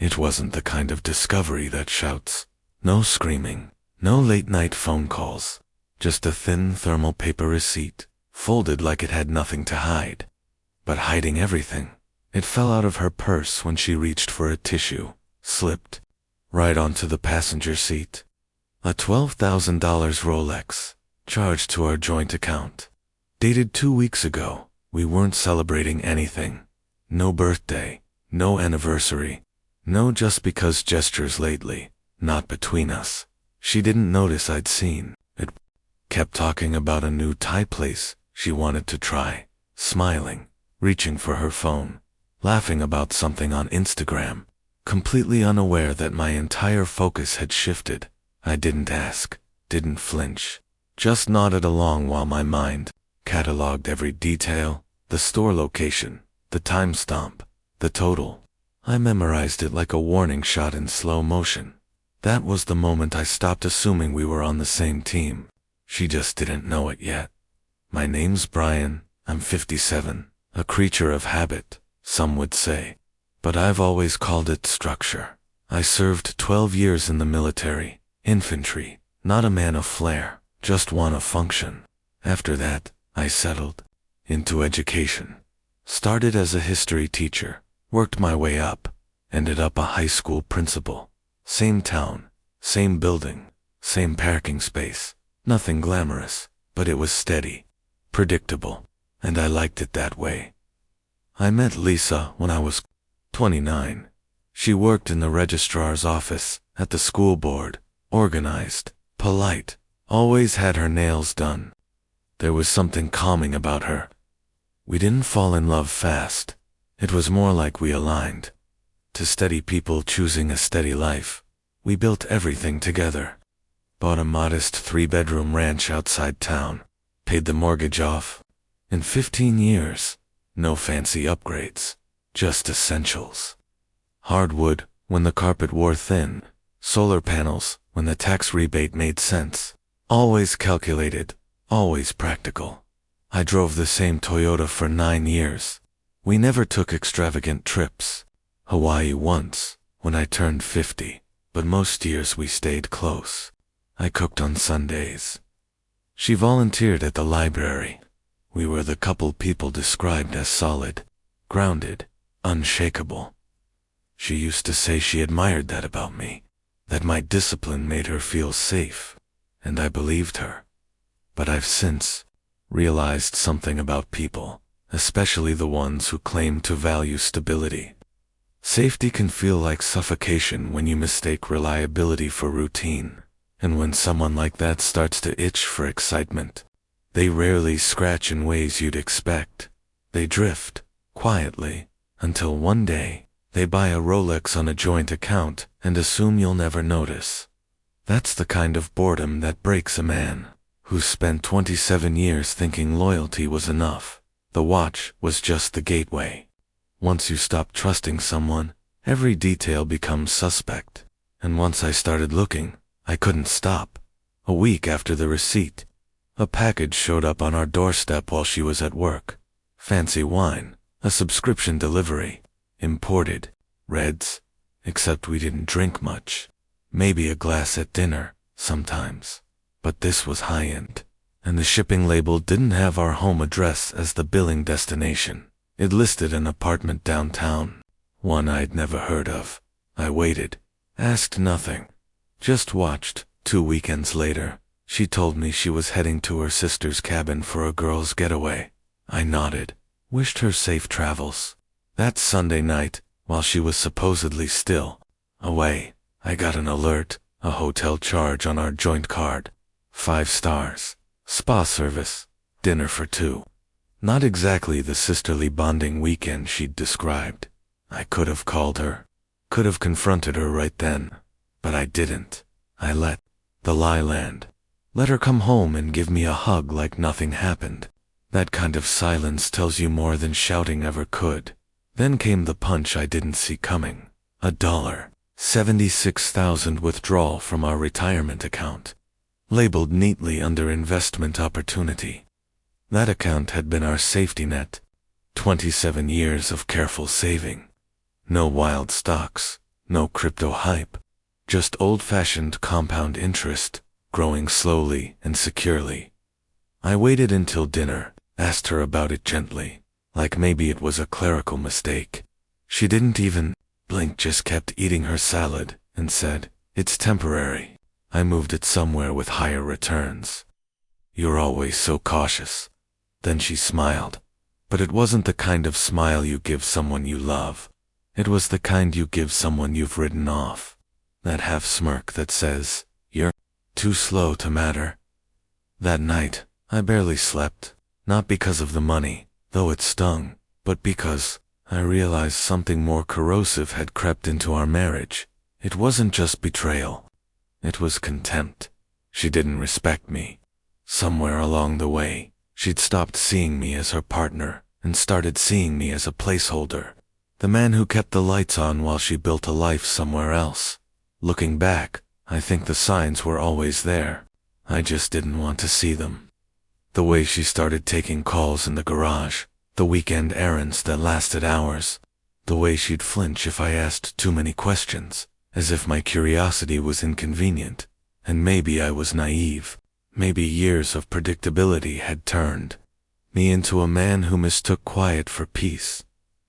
It wasn't the kind of discovery that shouts. No screaming, no late-night phone calls. Just a thin thermal paper receipt, folded like it had nothing to hide. But hiding everything. It fell out of her purse when she reached for a tissue, slipped, right onto the passenger seat. A $12,000 Rolex, charged to our joint account. Dated 2 weeks ago. We weren't celebrating anything. No birthday, no anniversary, no just because gestures lately, not between us. She didn't notice I'd seen it. Kept talking about a new Thai place she wanted to try, smiling, reaching for her phone, laughing about something on Instagram, completely unaware that my entire focus had shifted. I didn't ask, didn't flinch, just nodded along while my mind cataloged every detail, the store location, the timestamp, the total. I memorized it like a warning shot in slow motion. That was the moment I stopped assuming we were on the same team. She just didn't know it yet. My name's Brian, I'm 57, a creature of habit, some would say. But I've always called it structure. I served 12 years in the military, infantry, not a man of flair, just one of function. After that, I settled into education. Started as a history teacher, worked my way up, ended up a high school principal. Same town, same building, same parking space. Nothing glamorous, but it was steady, predictable, and I liked it that way. I met Lisa when I was 29. She worked in the registrar's office, at the school board, organized, polite, always had her nails done. There was something calming about her. We didn't fall in love fast. It was more like we aligned. To steady people choosing a steady life, we built everything together. Bought a modest 3-bedroom ranch outside town, paid the mortgage off. In 15 years, no fancy upgrades, just essentials. Hardwood when the carpet wore thin, solar panels when the tax rebate made sense. Always calculated, always practical. I drove the same Toyota for 9 years. We never took extravagant trips. Hawaii once, when I turned 50, but most years we stayed close. I cooked on Sundays. She volunteered at the library. We were the couple people described as solid, grounded, unshakable. She used to say she admired that about me, that my discipline made her feel safe, and I believed her. But I've since realized something about people, especially the ones who claim to value stability. Safety can feel like suffocation when you mistake reliability for routine, and when someone like that starts to itch for excitement, they rarely scratch in ways you'd expect. They drift, quietly, until one day, they buy a Rolex on a joint account and assume you'll never notice. That's the kind of boredom that breaks a man who spent 27 years thinking loyalty was enough. The watch was just the gateway. Once you stop trusting someone, every detail becomes suspect. And once I started looking, I couldn't stop. A week after the receipt, a package showed up on our doorstep while she was at work. Fancy wine, a subscription delivery, imported, reds, except we didn't drink much. Maybe a glass at dinner, sometimes. But this was high-end, and the shipping label didn't have our home address as the billing destination. It listed an apartment downtown, one I'd never heard of. I waited, asked nothing, just watched. 2 weekends later, she told me she was heading to her sister's cabin for a girls' getaway. I nodded, wished her safe travels. That Sunday night, while she was supposedly still away, I got an alert, a hotel charge on our joint card. 5 stars, spa service, dinner for 2. Not exactly the sisterly bonding weekend she'd described. I could have called her, could have confronted her right then, but I didn't. I let the lie land. Let her come home and give me a hug like nothing happened. That kind of silence tells you more than shouting ever could. Then came the punch I didn't see coming. $76,000 withdrawal from our retirement account, labeled neatly under investment opportunity. That account had been our safety net. 27 years of careful saving. No wild stocks, No crypto hype. Just old-fashioned compound interest, growing slowly and securely. I waited until dinner, asked her about it gently, like maybe it was a clerical mistake. She didn't even blink, just kept eating her salad, and said, "It's temporary. I moved it somewhere with higher returns." "You're always so cautious." Then she smiled. But it wasn't the kind of smile you give someone you love. It was the kind you give someone you've written off. That half smirk that says, "You're too slow to matter." That night, I barely slept, not because of the money, though it stung, but because I realized something more corrosive had crept into our marriage. It wasn't just betrayal. It was contempt. She didn't respect me. Somewhere along the way, she'd stopped seeing me as her partner and started seeing me as a placeholder. The man who kept the lights on while she built a life somewhere else. Looking back, I think the signs were always there. I just didn't want to see them. The way she started taking calls in the garage, the weekend errands that lasted hours, the way she'd flinch if I asked too many questions, as if my curiosity was inconvenient, and maybe I was naive. Maybe years of predictability had turned me into a man who mistook quiet for peace.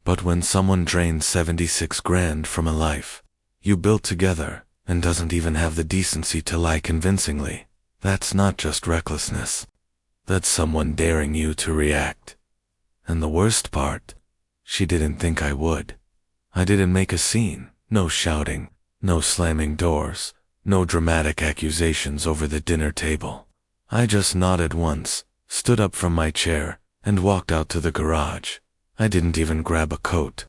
But when someone drains 76 grand from a life you built together and doesn't even have the decency to lie convincingly, that's not just recklessness. That's someone daring you to react. And the worst part, she didn't think I would. I didn't make a scene, no shouting, no slamming doors, no dramatic accusations over the dinner table. I just nodded once, stood up from my chair, and walked out to the garage. I didn't even grab a coat.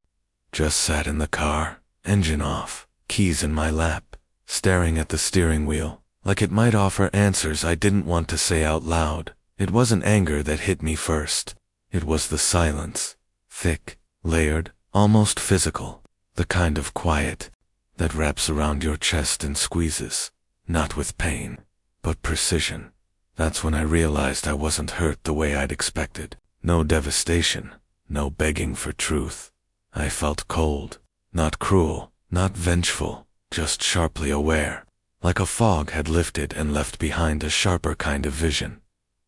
Just sat in the car, engine off, keys in my lap, staring at the steering wheel, like it might offer answers I didn't want to say out loud. It wasn't anger that hit me first. It was the silence. Thick, layered, almost physical. The kind of quiet that wraps around your chest and squeezes, not with pain, but precision. That's when I realized I wasn't hurt the way I'd expected. No devastation, no begging for truth. I felt cold, not cruel, not vengeful, just sharply aware, like a fog had lifted and left behind a sharper kind of vision.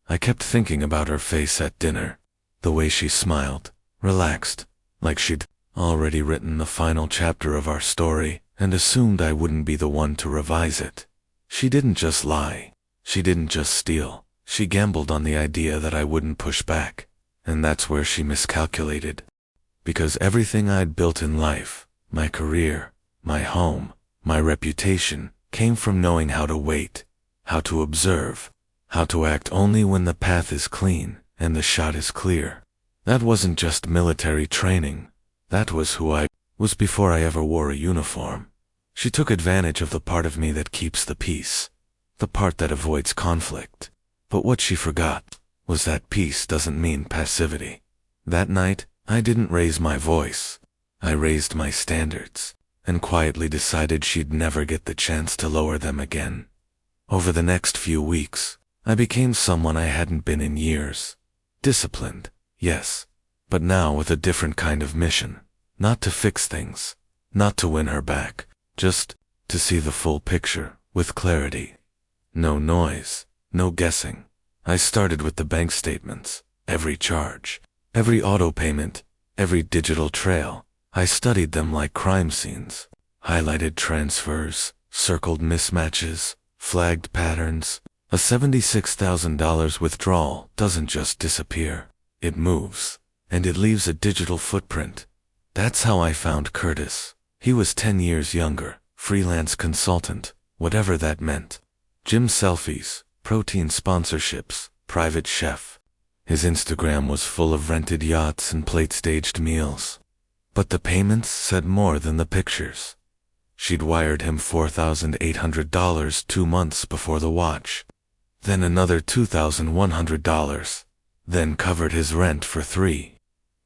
I kept thinking about her face at dinner, the way she smiled, relaxed, like she'd already written the final chapter of our story and assumed I wouldn't be the one to revise it. She didn't just lie. She didn't just steal. She gambled on the idea that I wouldn't push back. And that's where she miscalculated. Because everything I'd built in life, my career, my home, my reputation, came from knowing how to wait, how to observe, how to act only when the path is clean and the shot is clear. That wasn't just military training. That was who I was before I ever wore a uniform. She took advantage of the part of me that keeps the peace, the part that avoids conflict. But what she forgot was that peace doesn't mean passivity. That night, I didn't raise my voice. I raised my standards, and quietly decided she'd never get the chance to lower them again. Over the next few weeks, I became someone I hadn't been in years. Disciplined, yes, but now with a different kind of mission. Not to fix things, not to win her back, just to see the full picture, with clarity. No noise, no guessing. I started with the bank statements, every charge, every auto payment, every digital trail. I studied them like crime scenes, highlighted transfers, circled mismatches, flagged patterns. A $76,000 withdrawal doesn't just disappear. It moves, and it leaves a digital footprint. That's how I found Curtis. He was 10 years younger, freelance consultant, whatever that meant. Gym selfies, protein sponsorships, private chef. His Instagram was full of rented yachts and plate-staged meals. But the payments said more than the pictures. She'd wired him $4,800 2 months before the watch. Then another $2,100. Then covered his rent for 3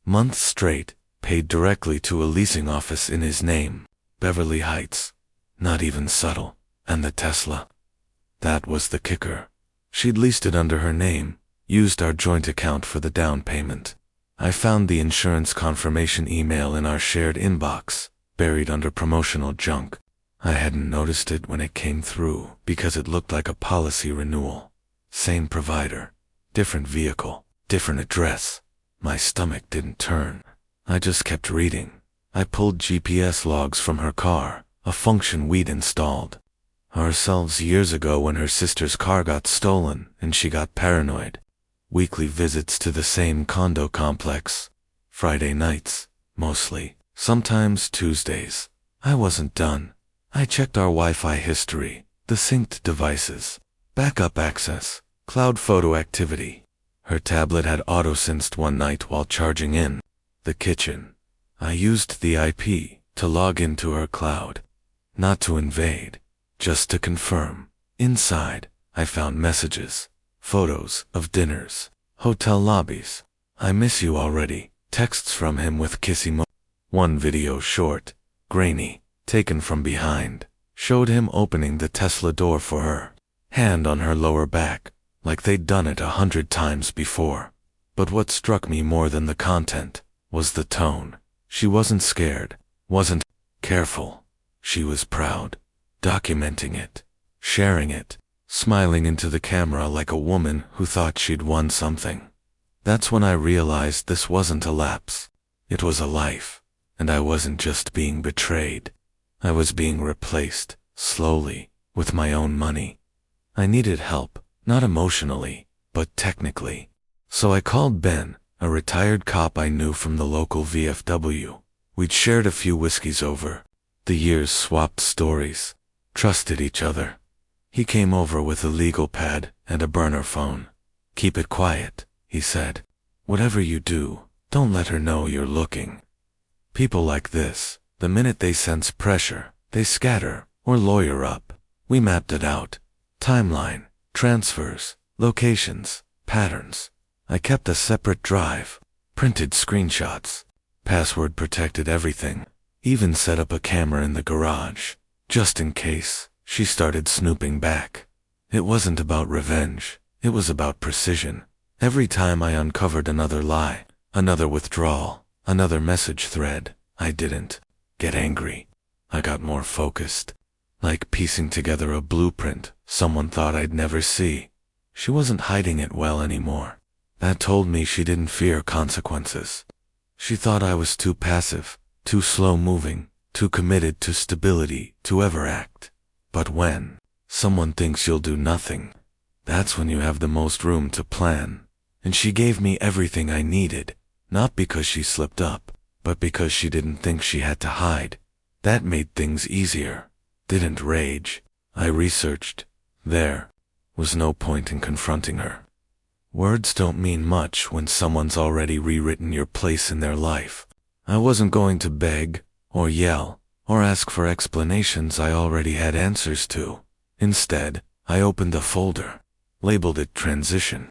months straight, paid directly to a leasing office in his name, Beverly Heights. Not even subtle. And the Tesla. That was the kicker. She'd leased it under her name, used our joint account for the down payment. I found the insurance confirmation email in our shared inbox, buried under promotional junk. I hadn't noticed it when it came through because it looked like a policy renewal. Same provider, different vehicle, different address. My stomach didn't turn. I just kept reading. I pulled GPS logs from her car, a function we'd installed ourselves years ago when her sister's car got stolen and she got paranoid. Weekly visits to the same condo complex. Friday nights, mostly. Sometimes Tuesdays. I wasn't done. I checked our Wi-Fi history, the synced devices, backup access, cloud photo activity. Her tablet had auto-synced one night while charging in the kitchen. I used the IP to log into her cloud. Not to invade, just to confirm. Inside, I found messages, photos of dinners, hotel lobbies. I miss you already. Texts from him with kissy mo. One video short, grainy, taken from behind, showed him opening the Tesla door for her, hand on her lower back, like they'd done it 100 times before. But what struck me more than the content was the tone. She wasn't scared, wasn't careful. She was proud, documenting it, sharing it, smiling into the camera like a woman who thought she'd won something. That's when I realized this wasn't a lapse. It was a life, and I wasn't just being betrayed. I was being replaced, slowly, with my own money. I needed help, not emotionally, but technically. So I called Ben, a retired cop I knew from the local VFW. We'd shared a few whiskeys over the years, swapped stories, trusted each other. He came over with a legal pad and a burner phone. "Keep it quiet," he said. "Whatever you do, don't let her know you're looking." People like this, the minute they sense pressure, they scatter or lawyer up. We mapped it out. Timeline, transfers, locations, patterns. I kept a separate drive, printed screenshots, password protected everything, even set up a camera in the garage, just in case she started snooping back. It wasn't about revenge, it was about precision. Every time I uncovered another lie, another withdrawal, another message thread, I didn't get angry. I got more focused, like piecing together a blueprint someone thought I'd never see. She wasn't hiding it well anymore. That told me she didn't fear consequences. She thought I was too passive, too slow-moving, too committed to stability to ever act. But when someone thinks you'll do nothing, that's when you have the most room to plan. And she gave me everything I needed, not because she slipped up, but because she didn't think she had to hide. That made things easier. Didn't rage. I researched. There was no point in confronting her. Words don't mean much when someone's already rewritten your place in their life. I wasn't going to beg, or yell, or ask for explanations I already had answers to. Instead, I opened a folder, labeled it transition.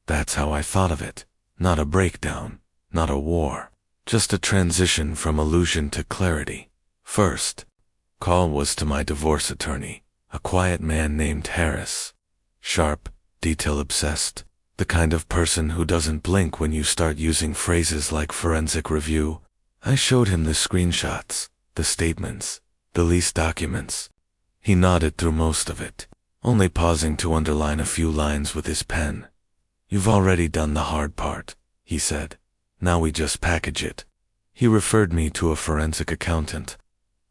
That's how I thought of it. Not a breakdown, not a war, just a transition from illusion to clarity. First call was to my divorce attorney, a quiet man named Harris. Sharp, detail-obsessed, the kind of person who doesn't blink when you start using phrases like forensic review. I showed him the screenshots, the statements, the lease documents. He nodded through most of it, only pausing to underline a few lines with his pen. "You've already done the hard part," he said. "Now we just package it." He referred me to a forensic accountant.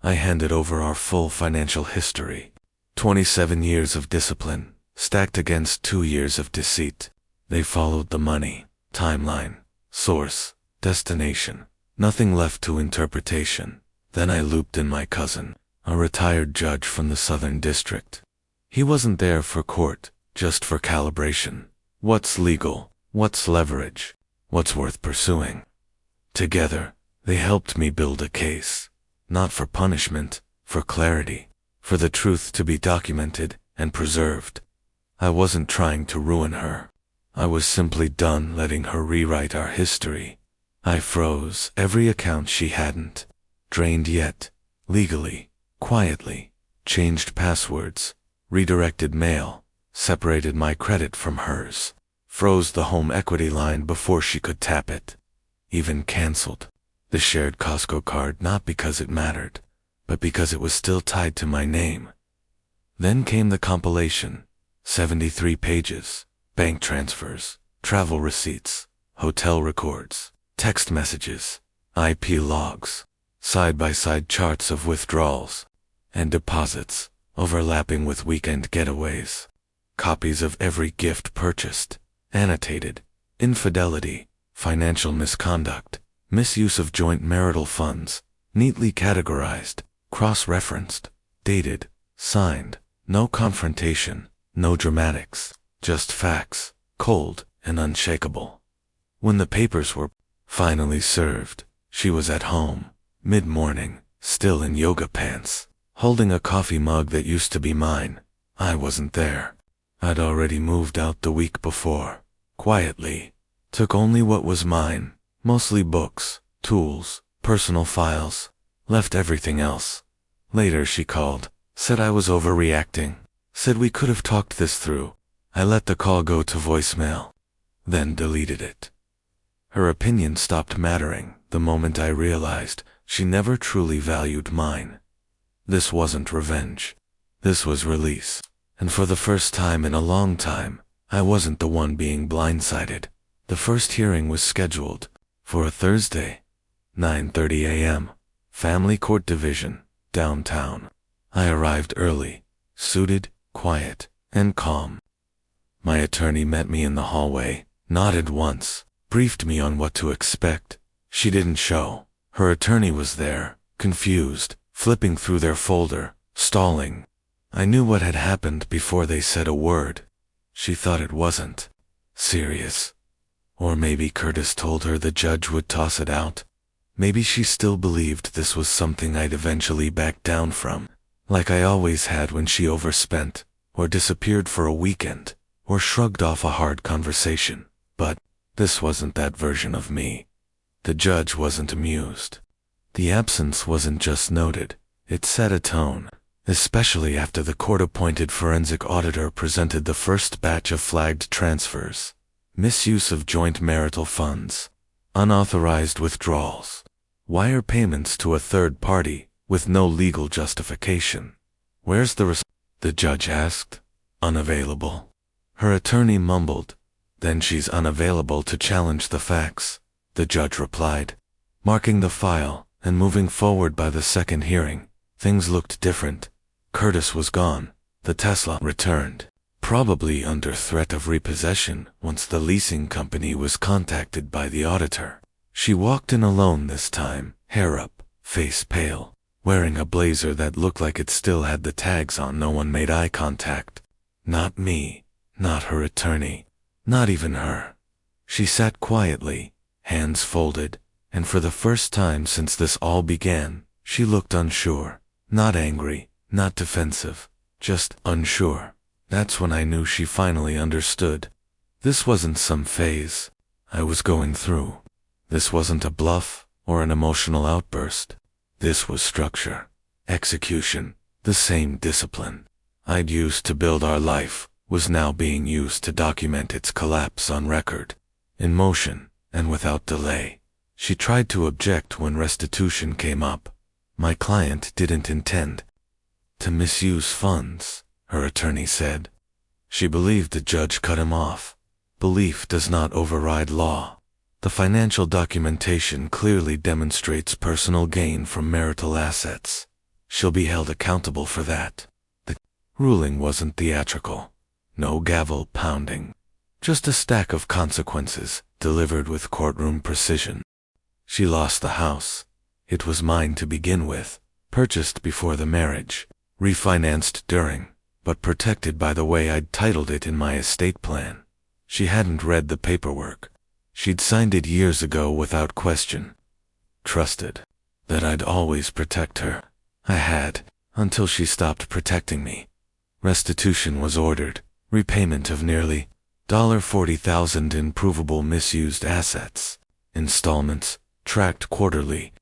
I handed over our full financial history. 27 years of discipline, stacked against 2 years of deceit. They followed the money, timeline, source, destination. Nothing left to interpretation. Then I looped in my cousin, a retired judge from the Southern District. He wasn't there for court, just for calibration. What's legal? What's leverage? What's worth pursuing? Together, they helped me build a case. Not for punishment, for clarity, for the truth to be documented and preserved. I wasn't trying to ruin her. I was simply done letting her rewrite our history. I froze every account she hadn't drained yet, legally, quietly, changed passwords, redirected mail, separated my credit from hers, froze the home equity line before she could tap it, even canceled The shared Costco card, not because it mattered, but because it was still tied to my name. Then came the compilation, 73 pages, bank transfers, travel receipts, hotel records, text messages, IP logs, side-by-side charts of withdrawals and deposits, overlapping with weekend getaways, copies of every gift purchased, annotated, infidelity, financial misconduct, misuse of joint marital funds, neatly categorized, cross-referenced, dated, signed, no confrontation, no dramatics, just facts, cold and unshakable. When the papers were finally served, she was at home, mid-morning, still in yoga pants, holding a coffee mug that used to be mine. I wasn't there. I'd already moved out the week before, quietly, took only what was mine, mostly books, tools, personal files, left everything else. Later she called, said I was overreacting, said we could have talked this through. I let the call go to voicemail, then deleted it. Her opinion stopped mattering the moment I realized she never truly valued mine. This wasn't revenge. This was release. And for the first time in a long time, I wasn't the one being blindsided. The first hearing was scheduled for a Thursday, 9:30 a.m., Family Court Division, downtown. I arrived early, suited, quiet, and calm. My attorney met me in the hallway, nodded once, briefed me on what to expect. She didn't show. Her attorney was there, confused, flipping through their folder, stalling. I knew what had happened before they said a word. She thought it wasn't serious. Or maybe Curtis told her the judge would toss it out. Maybe she still believed this was something I'd eventually back down from, like I always had when she overspent, or disappeared for a weekend, or shrugged off a hard conversation. But this wasn't that version of me. The judge wasn't amused. The absence wasn't just noted, it set a tone, especially after the court-appointed forensic auditor presented the first batch of flagged transfers, misuse of joint marital funds, unauthorized withdrawals, wire payments to a third party with no legal justification. Where's the the judge asked. Unavailable. Her attorney mumbled, then she's unavailable to challenge the facts, the judge replied. Marking the file and moving forward by the second hearing, things looked different. Curtis was gone. The Tesla returned, probably under threat of repossession once the leasing company was contacted by the auditor. She walked in alone this time, hair up, face pale, wearing a blazer that looked like it still had the tags on. No one made eye contact. Not me, not her attorney, not even her. She sat quietly, hands folded, and for the first time since this all began, she looked unsure, not angry, not defensive, just unsure. That's when I knew she finally understood. This wasn't some phase I was going through. This wasn't a bluff or an emotional outburst. This was structure, execution, the same discipline I'd used to build our life was now being used to document its collapse on record, in motion and without delay. She tried to object when restitution came up. My client didn't intend to misuse funds, her attorney said. She believed the judge cut him off. Belief does not override law. The financial documentation clearly demonstrates personal gain from marital assets. She'll be held accountable for that. The ruling wasn't theatrical. No gavel pounding. Just a stack of consequences delivered with courtroom precision. She lost the house. It was mine to begin with, purchased before the marriage, refinanced during, but protected by the way I'd titled it in my estate plan. She hadn't read the paperwork. She'd signed it years ago without question. Trusted that I'd always protect her. I had, until she stopped protecting me. Restitution was ordered, repayment of nearly $40,000 in provable misused assets, installments, tracked quarterly,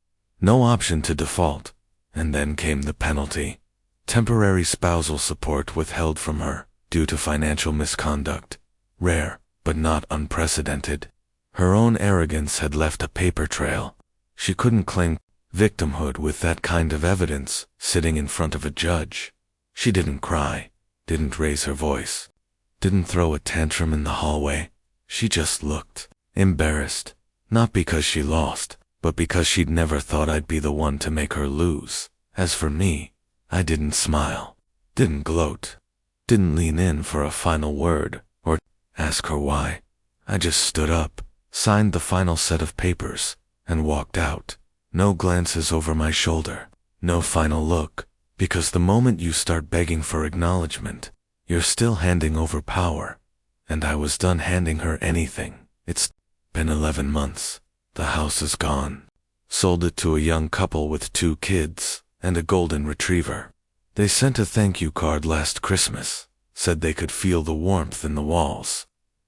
no option to default, and then came the penalty. Temporary spousal support withheld from her, due to financial misconduct. Rare, but not unprecedented. Her own arrogance had left a paper trail. She couldn't claim victimhood with that kind of evidence sitting in front of a judge. She didn't cry, didn't raise her voice, didn't throw a tantrum in the hallway. She just looked embarrassed, not because she lost, but because she'd never thought I'd be the one to make her lose. As for me, I didn't smile, didn't gloat, didn't lean in for a final word or ask her why. I just stood up, signed the final set of papers, and walked out. No glances over my shoulder, no final look, because the moment you start begging for acknowledgement, you're still handing over power. And I was done handing her anything. It's been 11 months. The house is gone. Sold it to a young couple with 2 kids and a golden retriever. They sent a thank you card last Christmas, said they could feel the warmth in the walls.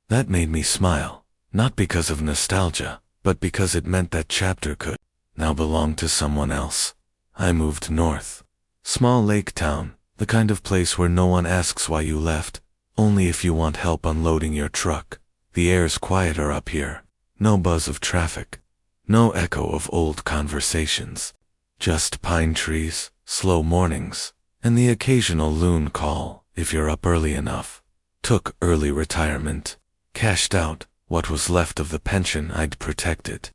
That made me smile, not because of nostalgia, but because it meant that chapter could now belong to someone else. I moved north. Small lake town, the kind of place where no one asks why you left, only if you want help unloading your truck. The air's quieter up here. No buzz of traffic. No echo of old conversations. Just pine trees, slow mornings, and the occasional loon call if you're up early enough. Took early retirement. Cashed out what was left of the pension I'd protected.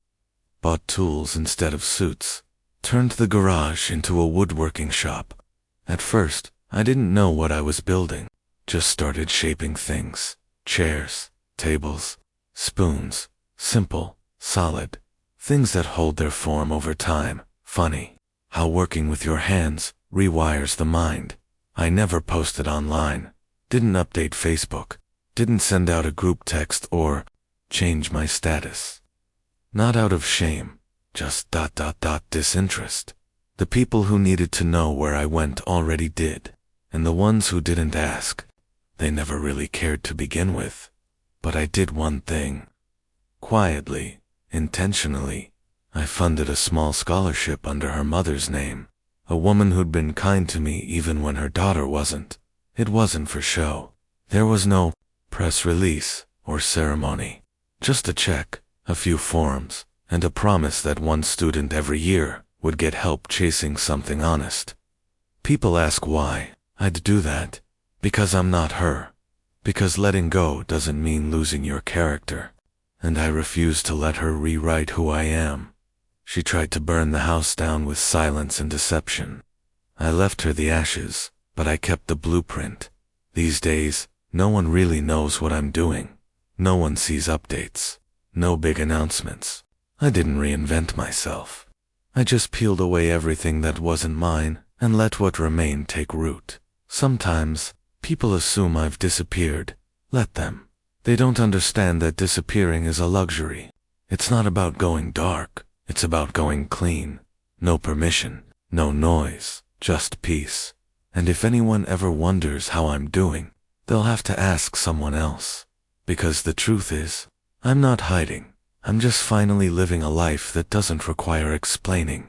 Bought tools instead of suits. Turned the garage into a woodworking shop. At first, I didn't know what I was building. Just started shaping things. Chairs, tables, spoons. Simple, solid. Things that hold their form over time. Funny how working with your hands rewires the mind. I never posted online. Didn't update Facebook. Didn't send out a group text or change my status. Not out of shame, just disinterest. The people who needed to know where I went already did, and the ones who didn't ask, they never really cared to begin with. But I did one thing. Quietly, intentionally, I funded a small scholarship under her mother's name, a woman who'd been kind to me even when her daughter wasn't. It wasn't for show. There was no press release or ceremony. Just a check, a few forms, and a promise that one student every year would get help chasing something honest. People ask why I'd do that. Because I'm not her. Because letting go doesn't mean losing your character. And I refuse to let her rewrite who I am. She tried to burn the house down with silence and deception. I left her the ashes, but I kept the blueprint. These days, no one really knows what I'm doing. No one sees updates. No big announcements. I didn't reinvent myself. I just peeled away everything that wasn't mine and let what remained take root. Sometimes, people assume I've disappeared. Let them. They don't understand that disappearing is a luxury. It's not about going dark. It's about going clean. No permission, no noise, just peace. And if anyone ever wonders how I'm doing, they'll have to ask someone else. Because the truth is, I'm not hiding. I'm just finally living a life that doesn't require explaining.